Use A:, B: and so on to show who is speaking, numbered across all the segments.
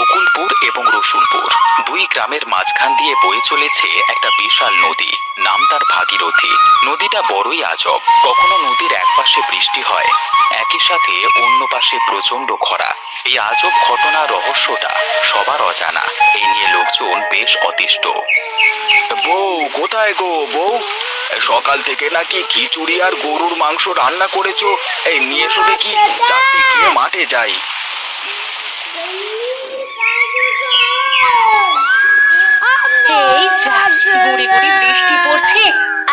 A: বকুলপুর এবং রসুলপুর দুই গ্রামের মাঝখান দিয়ে বয়ে চলেছে একটা বিশাল নদী, নাম তার ভাগীরথী। নদীটা বড়ই আজব। কখনো নদীর এক পাশে বৃষ্টি হয়, একই সাথে অন্য পাশে প্রচন্ড খরা। এই আজব ঘটনার রহস্যটা সবার অজানা। এই নিয়ে লোকজন বেশ অতিষ্ঠ। বউ কোথায় গো বউ? সকাল থেকে নাকি খিচুড়ি আর গরুর মাংস রান্না করেছো, এই নিয়ে এসো দেখি, চারটে খেয়ে মাঠে যাই।
B: এই যা, গুড়ি গুড়ি বৃষ্টি পড়ছে,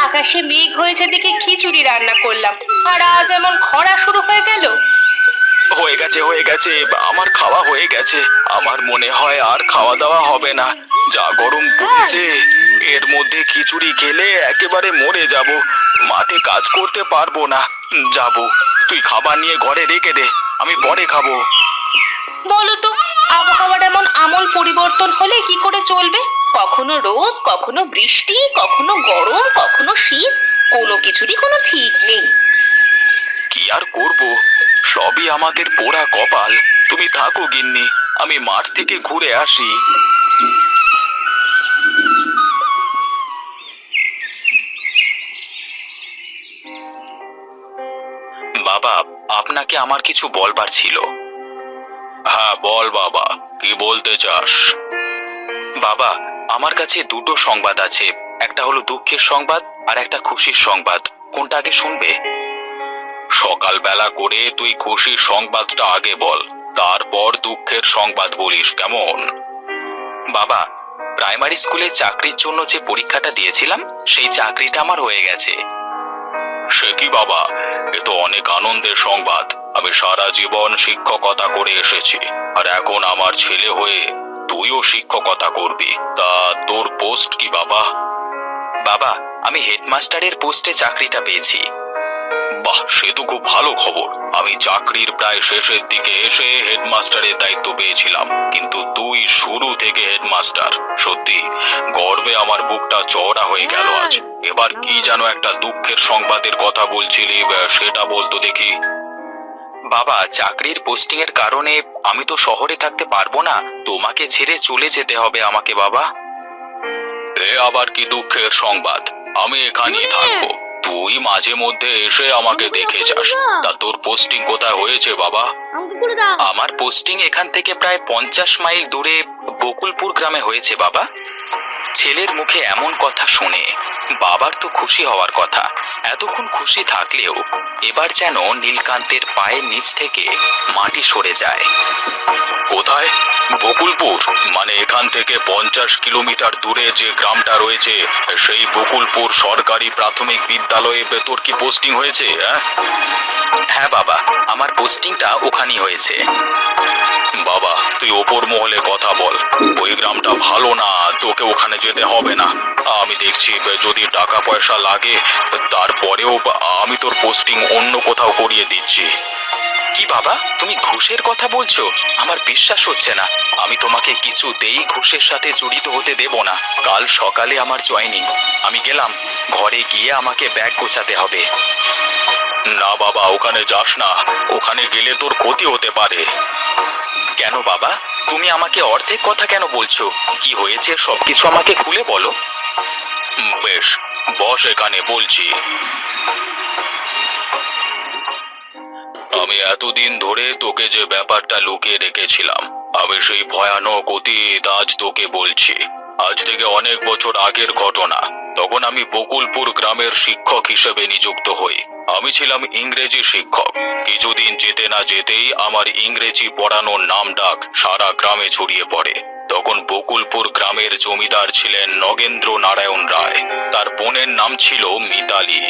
B: আকাশে মেঘ হয়েছে দেখে খিচুড়ি রান্না করলাম, আর আজ এমন খরা শুরু হয়ে গেল।
A: হয়ে গেছে হয়ে গেছে, আমার খাওয়া হয়ে গেছে। আমার মনে হয় আর খাওয়া দাওয়া হবে না, যা গরম পড়েছে। এর মধ্যে খিচুড়ি খেলে একেবারে মরে যাব, মাঠে কাজ করতে পারবো না। যাব, তুই খাবার নিয়ে ঘরে রেখে দে, আমি পরে খাবো।
B: বলো তো, আবহাওয়ার এমন আমূল পরিবর্তন হলে কি করে চলবে? কখনো রোদ, কখনো বৃষ্টি, কখনো গরম, কখনো শীত, কোনো কিছুরই কোনো ঠিক নেই।
A: কি আর করব, সবই আমাদের পোড়া কপাল। তুমি থাকো গিন্নি, আমি মাঠ থেকে ঘুরে আসি। বাবা, আপনাকে আমার কিছু বলবার ছিল। হ্যাঁ বল বাবা, কি বলতে চাস? বাবা, আমার কাছে দুটো সংবাদ আছে, একটা হলো দুঃখের সংবাদ আর একটা খুশির সংবাদ। কোনটা আগে শুনবে? সকালবেলা করে তুই খুশির সংবাদটা আগে বল, তারপর দুঃখের সংবাদ বলিস, কেমন? বাবা, প্রাইমারি স্কুলে চাকরির জন্য যে পরীক্ষাটা দিয়েছিলাম, সেই চাকরিটা আমার হয়ে গেছে। সে কি বাবা, এ তো অনেক আনন্দের সংবাদ। আমি সারা জীবন শিক্ষকতা করে এসেছি, আর এখন আমার ছেলে হয়ে তুইও শিক্ষকতা করবি। তা তোর পোস্ট কি বাবা? বাবা, আমি হেডমাস্টারের পোস্টে চাকরিটা পেয়েছি। বাহ, সে তো খুব ভালো খবর। আমি চাকরির প্রায় শেষের দিকে এসে হেডমাস্টারের দায়িত্ব পেয়েছিলাম, কিন্তু তুই শুরু থেকে হেডমাস্টার। সত্যি গর্বে আমার বুকটা চওড়া হয়ে গেল আজ। এবার কি যেন একটা দুঃখের সংবাদের কথা বলছিলি, সেটা বলতো দেখি। বাবা, চাকরির পোস্টিং এর কারণে আমি তো শহরে থাকতে পারবো না, তোমাকে ছেড়ে চলে যেতে হবে আমাকে। বাবা, এ আবার কি দুঃখের সংবাদ? আমি এখানেই থাকবো, তুই মাঝে মধ্যে এসে আমাকে দেখে যাস। তা তোর পোস্টিং কোথায় হয়েছে বাবা? আমার পোস্টিং এখান থেকে প্রায় 50 মাইল দূরে বকুলপুর গ্রামে হয়েছে বাবা। ছেলের মুখে এমন কথা শুনে বাবার তো খুশি হওয়ার কথা। এতক্ষণ খুশি থাকলেও এবার যেন নীলকান্তের পায়ের নিচ থেকে মাটি সরে যায়। কোথায়? বকুলপুর? মানে এখান থেকে 50 কিলোমিটার দূরে যে গ্রামটা রয়েছে, সেই বকুলপুর সরকারি প্রাথমিক বিদ্যালয়ে তোর কি পোস্টিং হয়েছে? হ্যাঁ বাবা, আমার পোস্টিংটা ওখানেই হয়েছে। বাবা, তুই ওপর মহলে কথা বল, ওই গ্রামটা ভালো না, তোকে ওখানে যেতে হবে না। আমি দেখছি যদি টাকা পয়সা লাগে তারপরেও আমি তোর পোস্টিং অন্য কোথাও করিয়ে দিচ্ছি। কি বাবা, তুমি ঘুষের কথা বলছো? আমার বিশ্বাস হচ্ছে না। আমি তোমাকে কিছুতেই ঘুষের সাথে জড়িত হতে দেব না। কাল সকালে আমার জয়েনিং, আমি গেলাম। ঘরে গিয়ে আমাকে ব্যাগ গোছাতে হবে। না বাবা, ওখানে যাস না, ওখানে গেলে তোর ক্ষতি হতে পারে। কেন বাবা, তুমি আমাকে অর্ধেক কথা কেন বলছো? কি হয়েছে সবকিছু আমাকে খুলে বলো। বেশ, বস এখানে, বলছি। আমি এতদিন ধরে তোকে যে ব্যাপারটা লুকিয়ে রেখেছিলাম, আমি সেই ভয়ানক অতীত আজ তোকে বলছি। আজ থেকে অনেক বছর আগের ঘটনা। তখন আমি বকুলপুর গ্রামের শিক্ষক হিসেবে নিযুক্ত হই। আমি ছিলাম ইংরেজি শিক্ষক। কিছুদিন যেতে না যেতেই আমার ইংরেজি পড়ানোর নাম ডাক সারা গ্রামে ছড়িয়ে পড়ে। তখন বকুলপুর গ্রামের জমিদার ছিলেন নগেন্দ্র নারায়ণ রায়, তার বোনের নাম ছিল মিতালি।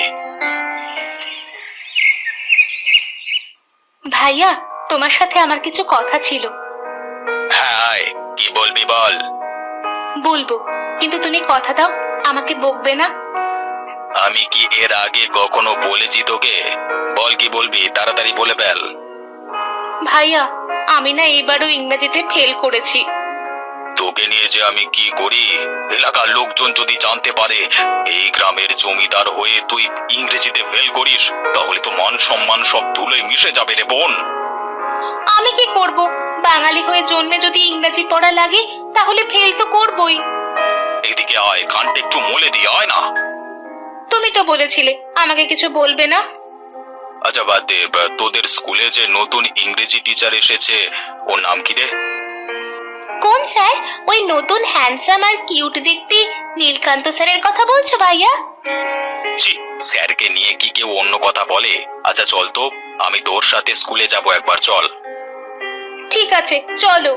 B: ভাইয়া, তোমার সাথে আমার কিছু কথা ছিল।
A: হ্যাঁ, কি বলবি বল।
B: বলবো, কিন্তু তুমি কথা দাও, আমাকে বকবে না।
A: আমি কি এর আগে কখনো বলেছি তোকে? বল, কি বলবি, তাড়াতাড়ি বলে ফেল।
B: ভাইয়া, আমি না এবারও ইংরেজিতে ফেল করেছি।
A: তোকে নিয়ে যে আমি কি করি, এলাকার লোকজন যদি জানতে পারে এই গ্রামের জমিদার হয়ে তুই ইংরেজিতে ফেল করিস, তাহলে তো মান সম্মান সব ধুলোয় মিশে যাবে রে বোন।
B: আমি কি করব? বাঙালি হয়ে জন্মে যদি ইংরেজি পড়া লাগে তাহলে ফেল তো করবই।
A: এদিকে আয়, কানটা একটু মলে দিয়ে আয় না।
B: তুমি তো বলেছিলে আমাকে কিছু বলবে না।
A: আচ্ছা বাদ দে, তোদের স্কুলে যে নতুন ইংরেজি টিচার এসেছে ওর নাম কি রে?
B: কোন স্যার? ওই নতুন হ্যান্ডসাম আর কিউট দেখতে নীলকান্ত স্যারের কথা বলছো ভাইয়া?
A: জি, স্যারকে নিয়ে কি কেউ অন্য কথা বলে? আচ্ছা চল তো, আমি তোর সাথে স্কুলে যাব একবার, চল।
B: ঠিক আছে চলো।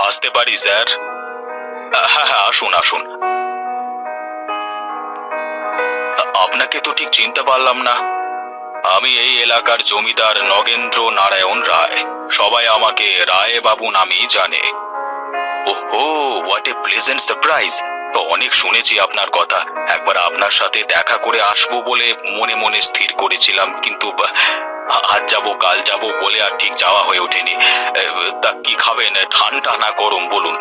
A: আসতে পারি স্যার? হ্যাঁ হ্যাঁ, আসুন আসুন। আপনাকে তো ঠিক চিনতে পারলাম না। আমি এই এলাকার জমিদার নগেন্দ্র নারায়ণ রায়। সবাই আমাকে রায় বাবু নামেই জানে। ওহো, হোয়াট এ প্লেজেন্ট সারপ্রাইজ। অনেক শুনেছি আপনার কথা। একবার আপনার সাথে দেখা করে আসবো বলে মনে মনে স্থির করেছিলাম, কিন্তু আজ যাব কাল যাব বলে আর ঠিক যাওয়া হয়ে ওঠেনি। তা কি খাবেন, ঠান্ডা না গরম বলুন?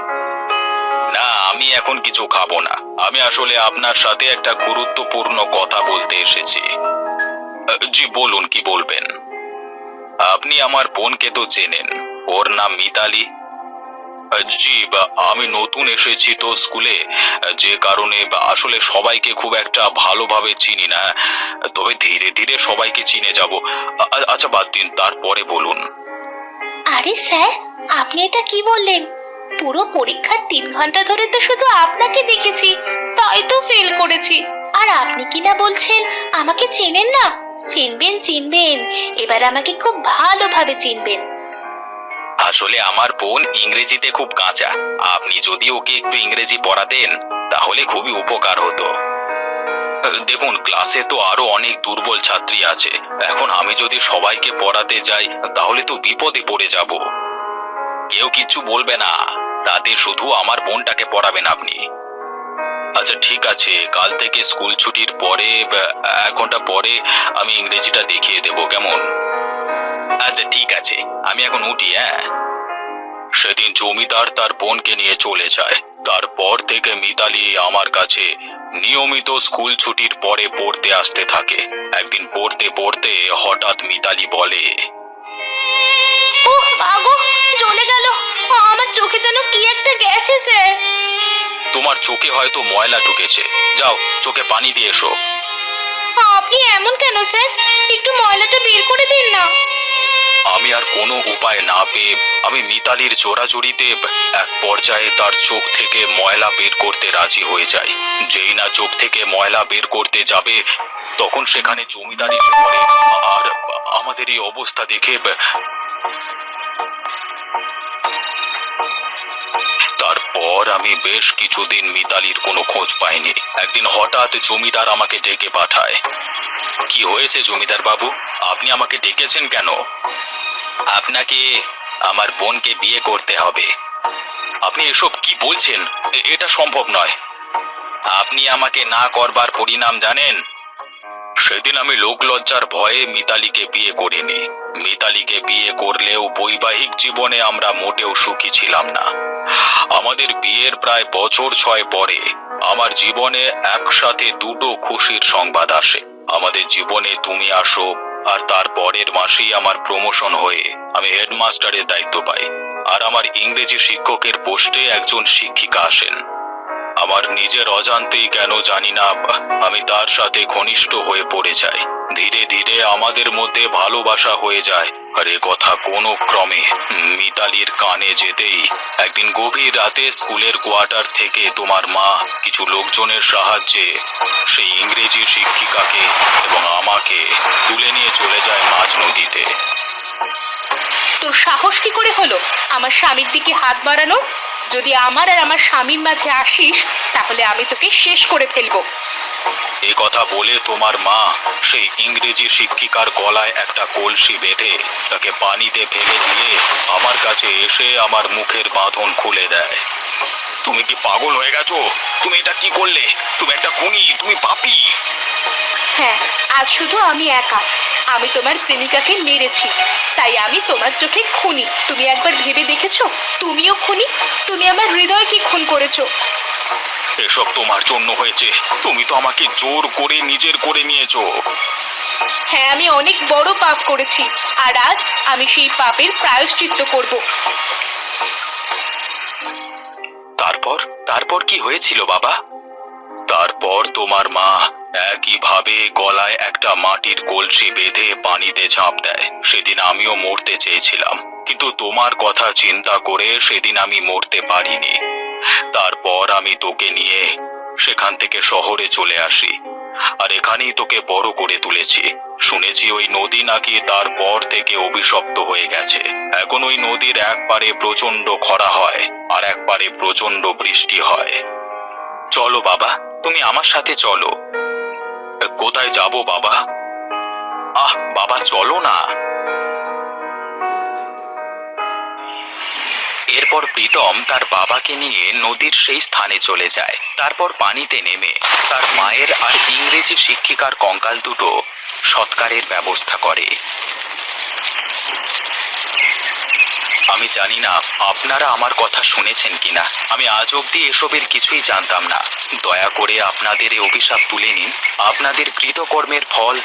A: না, আমি এখন কিছু খাবো না। আমি আসলে আপনার সাথে একটা গুরুত্বপূর্ণ কথা বলতে এসেছি। জি বলুন, কি বলবেন? আপনি আমার বোনকে তো চেনেন, ওর নাম মিতালি। জি, আমি নতুন এসেছি তো স্কুলে, যে কারণে আসলে সবাইকে খুব একটা ভালোভাবে চিনি না। তবে ধীরে ধীরে সবাইকে চিনে যাব। আচ্ছা বাদ দিন, তারপরে বলুন।
B: আরে স্যার, আপনি এটা কি বললেন? পুরো পরীক্ষার 3 ঘন্টা ধরে তো শুধু আপনাকে দেখেছি, তাই তো ফেল করেছি। আর আপনি কিনা বলছেন আমাকে চেনেন না? চিনবেন চিনবেন, এবার আমাকে খুব ভালোভাবে চিনবেন।
A: আসলে আমার বোন ইংরেজিতে খুব কাঁচা। আপনি যদি ওকে একটু ইংরেজি পড়াতেন তাহলে খুবই উপকার হতো। দেখুন, ক্লাসে তো আরো অনেক দুর্বল ছাত্রী আছে। এখন আমি যদি সবাইকে পড়াতে যাই তাহলে তো বিপদে পড়ে যাব। কেউ কিচ্ছু বলবে না, তাতে শুধু আমার বোনটাকে পড়াবেন আপনি। আচ্ছা ঠিক আছে, কাল থেকে স্কুল ছুটির পরে 1 ঘন্টা পরে আমি ইংরেজিটা দেখিয়ে দেব, কেমন? আচ্ছা ঠিক আছে, আমি এখন উঠি। হ্যাঁ। সেদিন জমিদার তার বোনকে নিয়ে চলে যায়। তারপর থেকে মিতালি আমার কাছে নিয়মিত স্কুল ছুটির পরে পড়তে আসতে থাকে। একদিন পড়তে পড়তে হঠাৎ মিতালি বলে,
B: ও আগো, চলে গেল। আমার চোখে যেন কি একটা গেছে স্যার।
A: তোমার চোখে হয়তো ময়লা ঢুকেছে, যাও চোখে পানি দিয়ে এসো।
B: আপনি এমন কেন স্যার? একটু ময়লাটা বের করে দিন না।
A: আমি আর কোনো উপায় না পেয়ে আমি মিতালির জোরাজুরিতে এক পর্যায়ে তার চোখ থেকে ময়লা বের করতে রাজি হয়ে যাই। যেই না চোখ থেকে ময়লা বের করতে যাবে তখন সেখানে জমিদার এসে পড়ে। আর আমাদের এই অবস্থা দেখে তারপর আমি বেশ কিছুদিন মিতালির কোনো খোঁজ পাইনি। একদিন হঠাৎ জমিদার আমাকে ডেকে পাঠায়। কি হয়েছে জমিদার বাবু, আপনি আমাকে ডেকেছেন কেন? আপনাকে আমার বোনকে বিয়ে করতে হবে। আপনি এসব কি বলছেন? এটা সম্ভব নয়। আপনি আমাকে না করবার পরিণাম জানেন? সেদিন আমি লোকলজ্জার ভয়ে মিতালিকে বিয়ে করিনি। মিতালিকে বিয়ে করলেও বৈবাহিক জীবনে আমরা মোটেও সুখী ছিলাম না। আমাদের বিয়ের প্রায় বছর 6 পরে আমার জীবনে একসাথে 2টো খুশির সংবাদ আসে। আমাদের জীবনে তুমি আসো, আর তার পরের মাসেই আমার প্রমোশন হয়ে আমি হেডমাস্টারের দায়িত্ব পাই। আর আমার ইংরেজি শিক্ষকের পোস্টে একজন শিক্ষিকা আসেন। আমার নিজের অজান্তেই কেন জানি না আমি তার সাথে ঘনিষ্ঠ হয়ে পড়ে যাই। ধীরে ধীরে আমাদের মধ্যে ভালোবাসা হয়ে যায়। আর এ কথা কোনো ক্রমে মিতালির কানে যেতেই একদিন গভীর রাতে স্কুলের কোয়ার্টার থেকে তোমার মা কিছু লোকজনের সাহায্যে সেই ইংরেজি শিক্ষিকাকে এবং আমাকে তুলে নিয়ে চলে যায় মাঝ নদীতে।
B: তোর সাহস কি করে হলো আমার স্বামীর দিকে হাত বাড়ানো? যদি আমার আর আমার স্বামীর মাঝে আসিস তাহলে আমি তোকে শেষ করে ফেলবো।
A: এ কথা বলে তোমার মা সেই ইংরেজি শিক্ষিকার গলায় একটা কলসি বেঁধে তাকে পানিতে ফেলে দিয়ে আমার কাছে এসে আমার মুখের বাঁধন খুলে দেয়। তুমি কি পাগল হয়ে গেছো? তুমি এটা কি করলে? তুমি একটা খুনি, তুমি পাপী।
B: হ্যাঁ, আজ শুধু আমি একা। আমি তোমার প্রেমিকাকে মেরেছি, তাই আমি তোমার চোখে খুনি। তুমি একবার ভেবে দেখেছো তুমিও খুনি? তুমি আমার হৃদয়কে খুন করেছো।
A: এসব তোমার জন্য হয়েছে। তুমি তো আমাকে জোর করে নিজের করে নিয়েছো।
B: হ্যাঁ, আমি অনেক বড় পাপ করেছি, আর আজ আমি সেই পাপের প্রায়শ্চিত্ত করব।
A: তারপর তারপর কি হয়েছিল বাবা? তারপর তোমার মা একইভাবে গলায় একটা মাটির কলসি বেঁধে পানিতে ঝাঁপ দেয়। সেদিন আমিও মরতে চেয়েছিলাম, কিন্তু তোমার কথা চিন্তা করে সেদিন আমি মরতে পারিনি। তারপর আমি তোকে নিয়ে সেখান থেকে শহরে চলে আসি, আর এখানেই তোকে বড় করে তুলেছি। শুনেছি ওই নদী নাকি তারপর থেকে অভিশপ্ত হয়ে গেছে। এখন ওই নদীর এক পারে প্রচন্ড খরা হয়, আর এক পারে প্রচন্ড বৃষ্টি হয়। চলো বাবা, তুমি আমার সাথে চলো। কোথায় যাব বাবা? বাবা চলো না। এরপর প্রীতম তার বাবাকে নিয়ে নদীর সেই স্থানে চলে যায়। তারপর পানিতে নেমে তার মায়ের আর ইংরেজি শিক্ষিকার কঙ্কাল দুটো সৎকারের ব্যবস্থা করে। আমি জানি না আপনারা আমার কথা শুনেছেন কিনা। আমি আজ অবধি এসবের কিছুই জানতাম না। দয়া করে আপনাদের এই অভিশাপ তুলে নিন। আপনাদের কৃতকর্মের ফল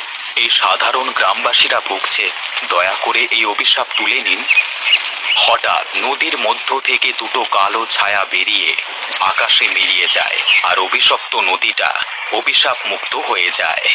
A: এই সাধারণ গ্রামবাসীরা ভুগছে। দয়া করে এই অভিশাপ তুলে নিন। হঠাৎ নদীর মধ্য থেকে দুটো কালো ছায়া বেরিয়ে আকাশে মিলিয়ে যায়, আর অভিশপ্ত নদীটা অভিশাপ মুক্ত হয়ে যায়।